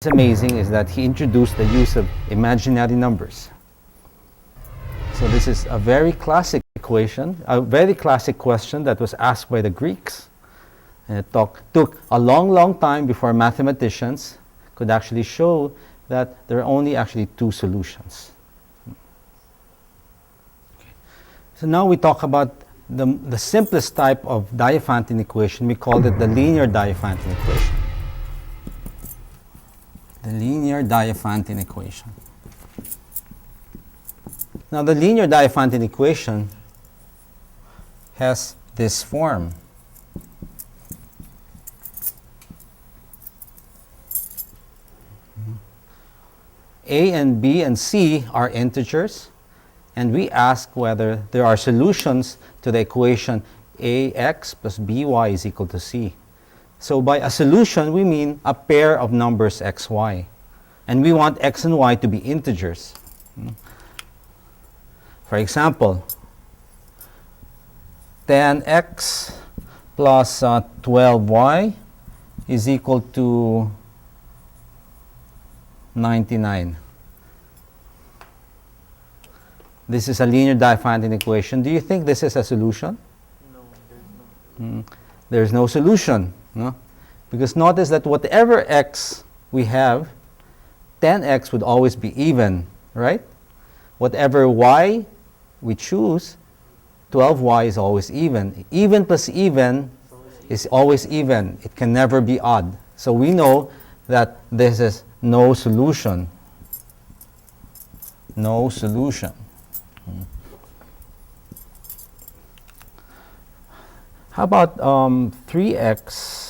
What's amazing is that he introduced the use of imaginary numbers. So this is a very classic equation, a very classic question that was asked by the Greeks. And it took a long time before mathematicians could actually show that there are only actually two solutions. Okay. So now we talk about the simplest type of Diophantine equation. We call it the linear Diophantine equation. The linear Diophantine equation. Now the linear Diophantine equation has this form. A and B and C are integers, and we ask whether there are solutions to the equation ax plus by is equal to c. So by a solution, we mean a pair of numbers x, y. And we want x and y to be integers. For example, 10x plus 12y is equal to 99. This is a linear Diophantine equation. Do you think this is a solution? No, there's no. There's no solution. No? Because notice that whatever x we have, 10x would always be even, right? Whatever y we choose, 12y is always even. Even plus even is always even. It can never be odd. So we know that this is no solution. No solution. How about 3x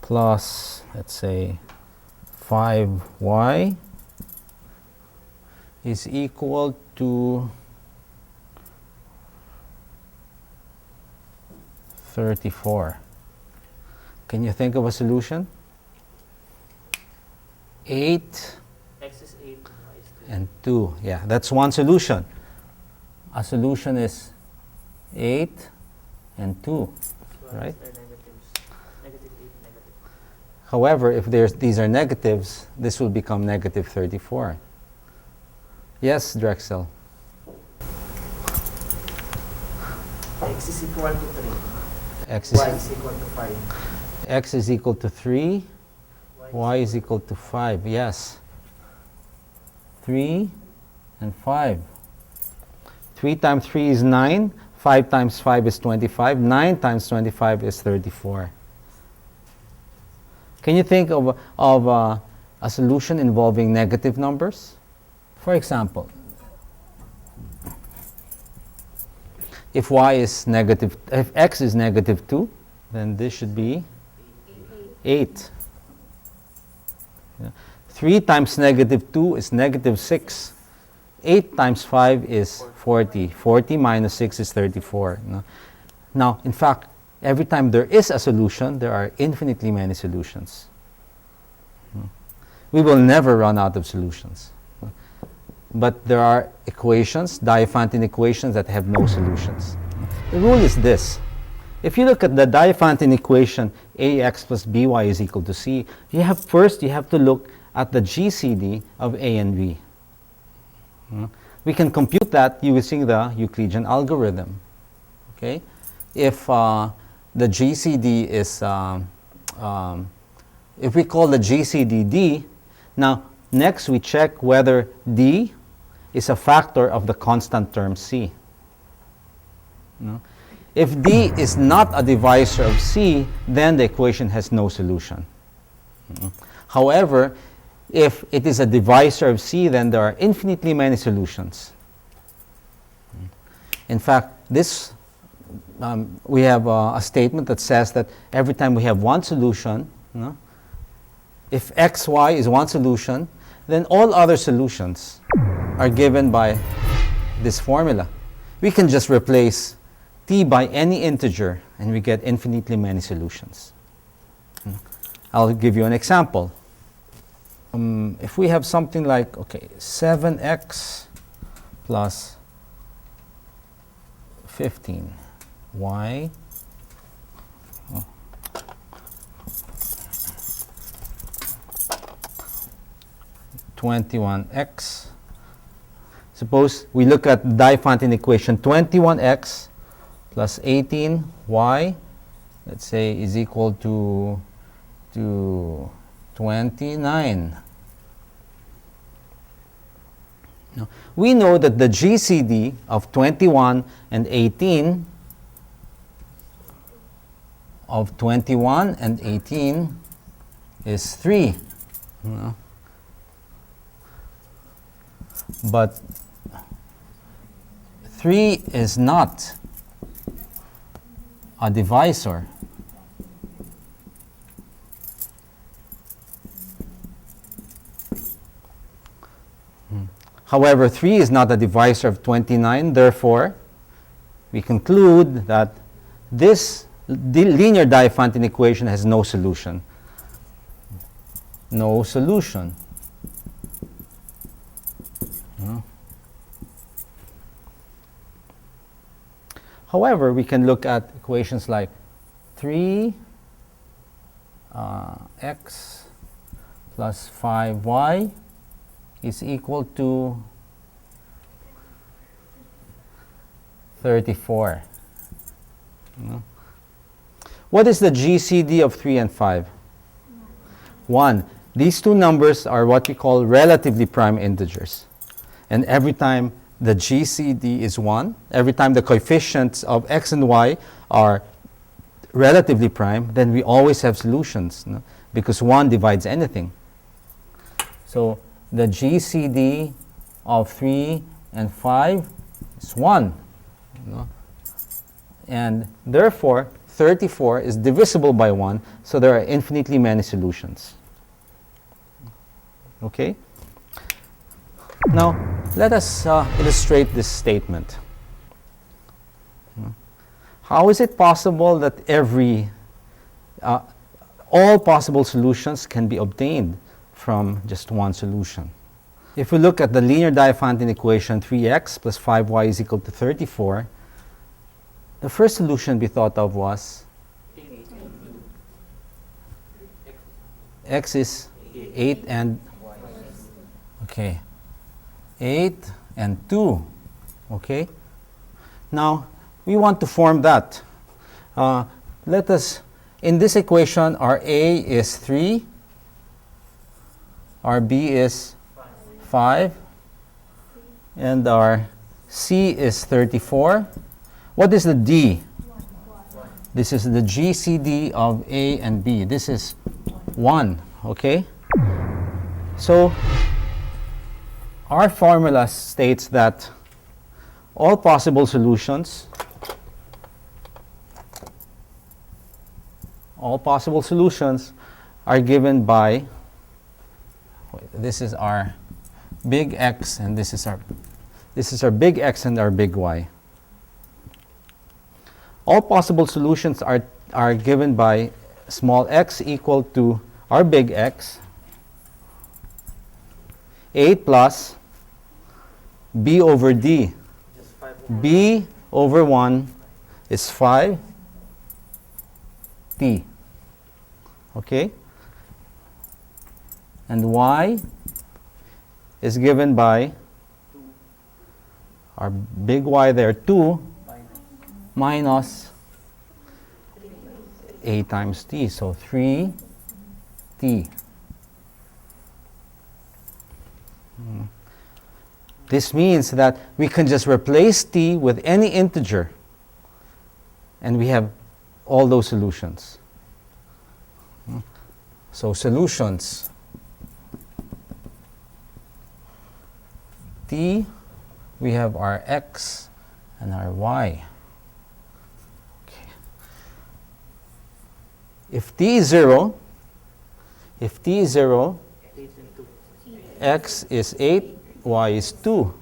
plus, let's say, 5y is equal to 34. Can you think of a solution? 8 X is 8 and Y is 2. and 2. Yeah, that's one solution. A solution is 8 and 2, So right? they're negatives. Negative 8, negative. However, if these are negatives, this will become negative 34. Yes, Drexel? X is equal to 3. X Y is, is equal to 5. x is equal to 3, y is equal to 5. Yes. 3 and 5. 3 times 3 is 9. 5 times 5 is 25. 9 times 25 is 34. Can you think of a solution involving negative numbers? For example, if x is negative 2, then this should be 8. Yeah. 3 times negative 2 is negative 6. 8 times 5 is 40. 40 minus 6 is 34. No? Now, in fact, every time there is a solution, there are infinitely many solutions. We will never run out of solutions. But there are equations, Diophantine equations, that have no solutions. The rule is this. If you look at the Diophantine equation, ax plus by is equal to c, first you have to look at the GCD of a and b. We can compute that using the Euclidean algorithm. Okay? If the GCD is, if we call the GCD d, now next we check whether d is a factor of the constant term c. If d is not a divisor of c, then the equation has no solution. However, if it is a divisor of c, then there are infinitely many solutions. In fact, this we have a statement that says that every time we have one solution, if xy is one solution, then all other solutions are given by this formula. We can just replace t by any integer and we get infinitely many solutions. I'll give you an example. If we have something like, 7x plus 15y 21x. Suppose we look at the Diophantine equation, 21x plus 18y, let's say, is equal to 29. Now, we know that the GCD of 21 and 18 is 3. You know? But 3 is not a divisor. However, 3 is not a divisor of 29, therefore, we conclude that this linear Diophantine equation has no solution. No solution. However, we can look at equations like 3x plus 5y is equal to 34. What is the GCD of 3 and 5? 1. These two numbers are what we call relatively prime integers. And every time the GCD is 1, every time the coefficients of x and y are relatively prime, then we always have solutions, no? Because 1 divides anything. So the GCD of 3 and 5 is 1. No? And therefore, 34 is divisible by 1, so there are infinitely many solutions. Okay? Now, let us illustrate this statement. How is it possible that all possible solutions can be obtained from just one solution? If we look at the linear Diophantine equation, 3x plus 5y is equal to 34, the first solution we thought of was x is 8 and 8 and 2. Okay? Now, we want to form that. Let us, in this equation, our a is 3, our b is 5, and our c is 34. What is the d? This is the GCD of a and b. This is 1. Okay? So, our formula states that all possible solutions are given by, this is our big X and this is our big X and our big Y. All possible solutions are given by small x equal to our big X, 8 plus b over d. B over 1 is 5 t. Okay? And y is given by our big Y there, 2 minus a times t, so 3 t. This means that we can just replace t with any integer and we have all those solutions. So solutions, t, we have our x and our y. Okay. If t is 0, x is 8, y is 2.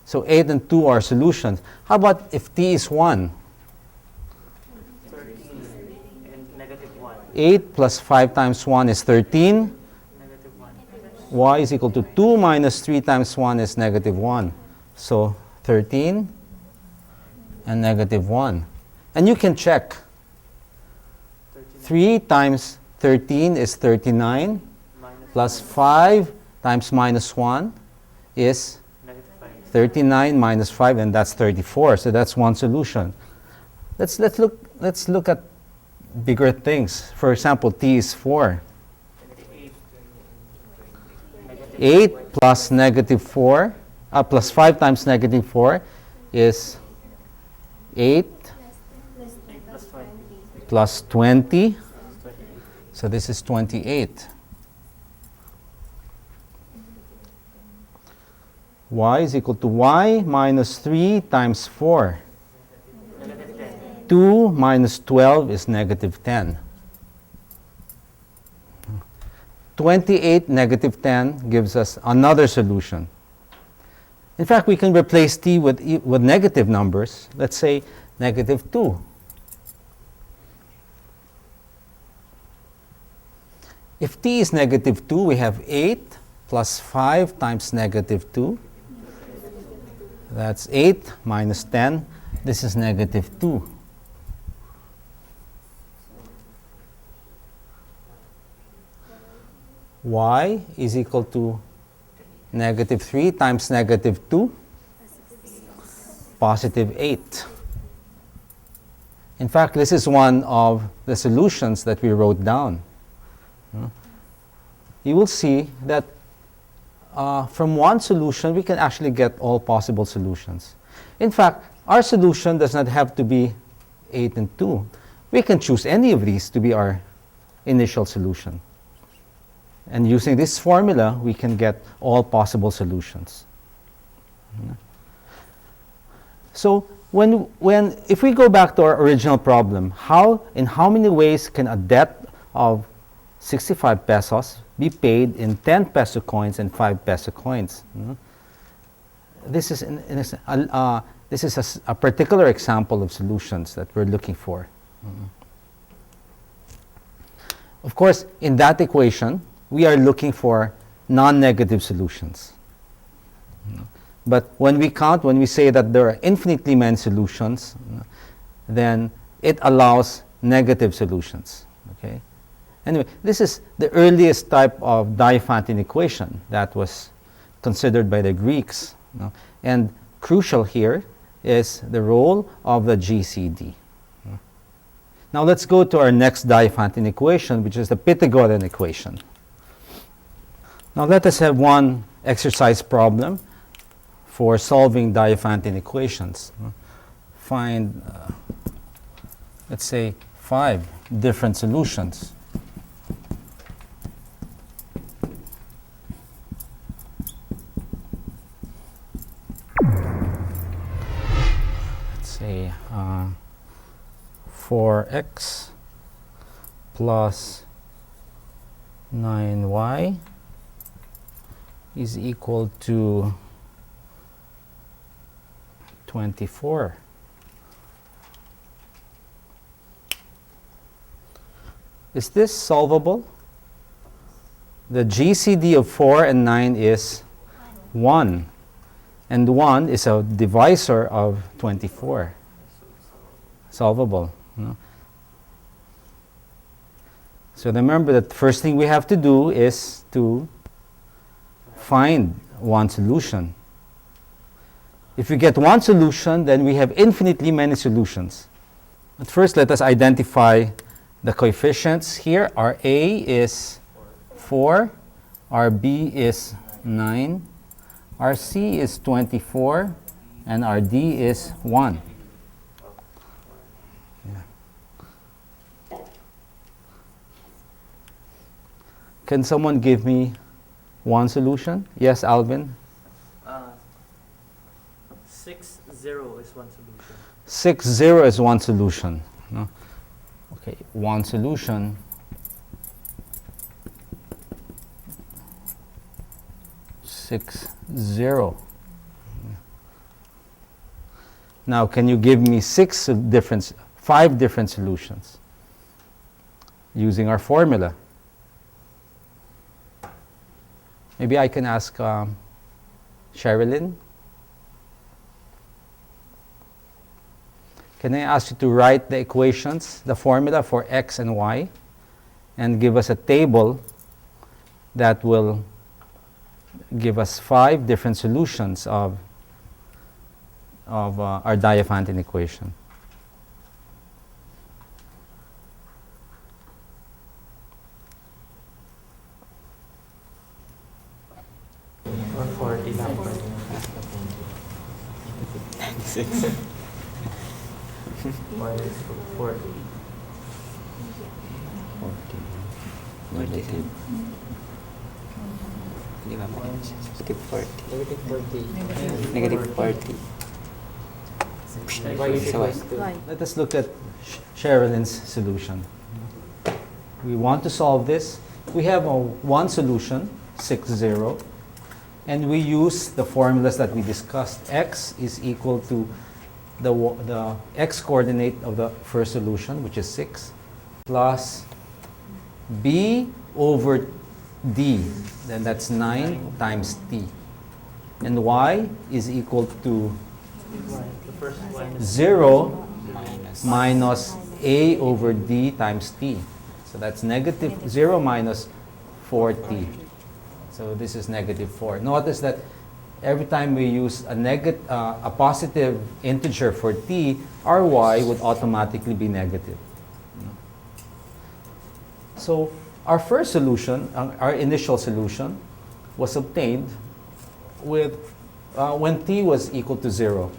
So 8 and 2 are solutions. How about if t is 1? 13 and negative 1. 8 plus 5 times 1 is 13. Negative 1. Y is equal to 2 minus 3 times 1 is negative 1. So 13 and negative 1. And you can check. 3 times 13 is 39, Minus plus 5 times minus 1 is negative 5. 39 minus 5, and that's 34. So that's one solution. Let's look at bigger things. For example, t is 4. 8. 8 plus negative 4, plus 5 times negative 4 is 8 8 plus 20. plus 20. 28. So this is 28. Y is equal to y minus 3 times 4. Negative 10. 2 minus 12 is negative 10. 28 negative 10 gives us another solution. In fact, we can replace t with negative numbers. Let's say negative 2. If t is negative 2, we have 8 plus 5 times negative 2. That's 8 minus 10. This is negative 2. Y is equal to negative 3 times negative 2, positive 8. In fact, this is one of the solutions that we wrote down. You will see that from one solution, we can actually get all possible solutions. In fact, our solution does not have to be 8 and 2. We can choose any of these to be our initial solution. And using this formula, we can get all possible solutions. So if we go back to our original problem, in how many ways can a debt of 65 pesos be paid in 10 peso coins and 5 peso coins? This is a particular example of solutions that we're looking for. Of course, in that equation, we are looking for non-negative solutions. But when we say that there are infinitely many solutions, then it allows negative solutions. Okay? Anyway, this is the earliest type of Diophantine equation that was considered by the Greeks. And crucial here is the role of the GCD. Now let's go to our next Diophantine equation, which is the Pittigorin equation. Now let us have one exercise problem for solving Diophantine equations. Find, let's say, 5 different solutions. Let's say 4x plus 9y is equal to 24. Is this solvable? The GCD of 4 and 9 is 1. And 1 is a divisor of 24. Solvable. No? So remember that the first thing we have to do is to find one solution. If we get one solution, then we have infinitely many solutions. But first, let us identify the coefficients here. Our A is 4, our B is 9, our C is 24, and our D is 1. Yeah. Can someone give me one solution? Yes, Alvin? 6, 0 is one solution. 6, 0 is one solution. No? Okay, one solution. Six, 0. Now, can you give me 5 different solutions using our formula? Maybe I can ask Sherilyn. can I ask you to write the equations, the formula for x and y, and give us a table that will give us 5 different solutions of our Diophantine equation. Or 40 lang. 96. Minus 40. 40. Negative. Di ba? Negative 40. Negative 40. Negative 40. Y is So, equals to Let us look at Sherilyn's solution. We want to solve this. We have one solution, 6, 0, and we use the formulas that we discussed. X is equal to the x coordinate of the first solution, which is 6, plus b over d, then that's 9 times t. And y is equal to the first one is 0 minus. minus a over d times t. So that's negative 0 minus 4t. So this is negative 4. Notice that every time we use a positive integer for t, our y would automatically be negative. So our first solution, our initial solution, was obtained with when t was equal to 0.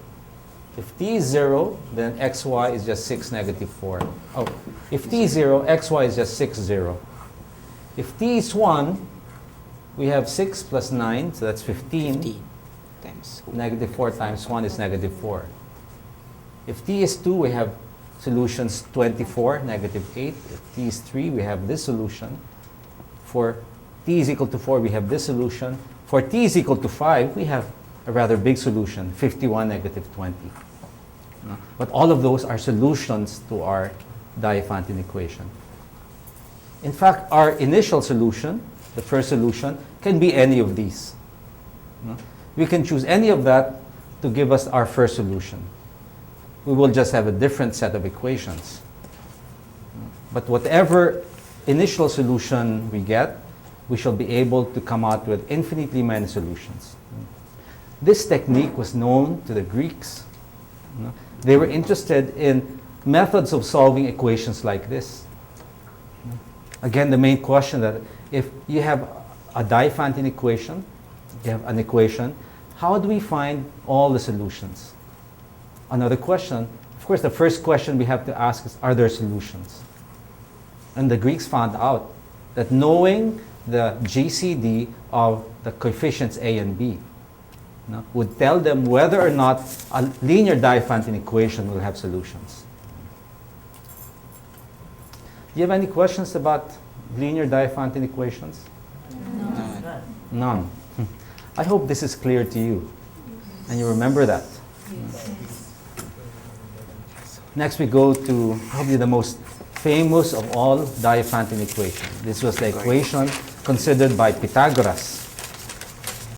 If t is 0, then xy is just 6, negative 4. Oh, if t is 0, xy is just 6, 0. If t is 1, we have 6 plus 9, so that's 15. 50 times. Negative 4 times 1 is negative 4. If t is 2, we have solutions 24, negative 8. If t is 3, we have this solution. For t is equal to 4, we have this solution. For t is equal to 5, we have a rather big solution, 51, negative 20. But all of those are solutions to our Diophantine equation. In fact, our initial solution, the first solution, can be any of these. We can choose any of that to give us our first solution. We will just have a different set of equations. But whatever initial solution we get, we shall be able to come out with infinitely many solutions. This technique was known to the Greeks. They were interested in methods of solving equations like this. Again, the main question that if you have a Diophantine equation, you have an equation, how do we find all the solutions? Another question, of course, the first question we have to ask is, are there solutions? And the Greeks found out that knowing the GCD of the coefficients a and b would tell them whether or not a linear Diophantine equation will have solutions. Do you have any questions about linear Diophantine equations? No. None. I hope this is clear to you and you remember that. Next we go to probably the most famous of all Diophantine equations. This was the equation considered by Pythagoras.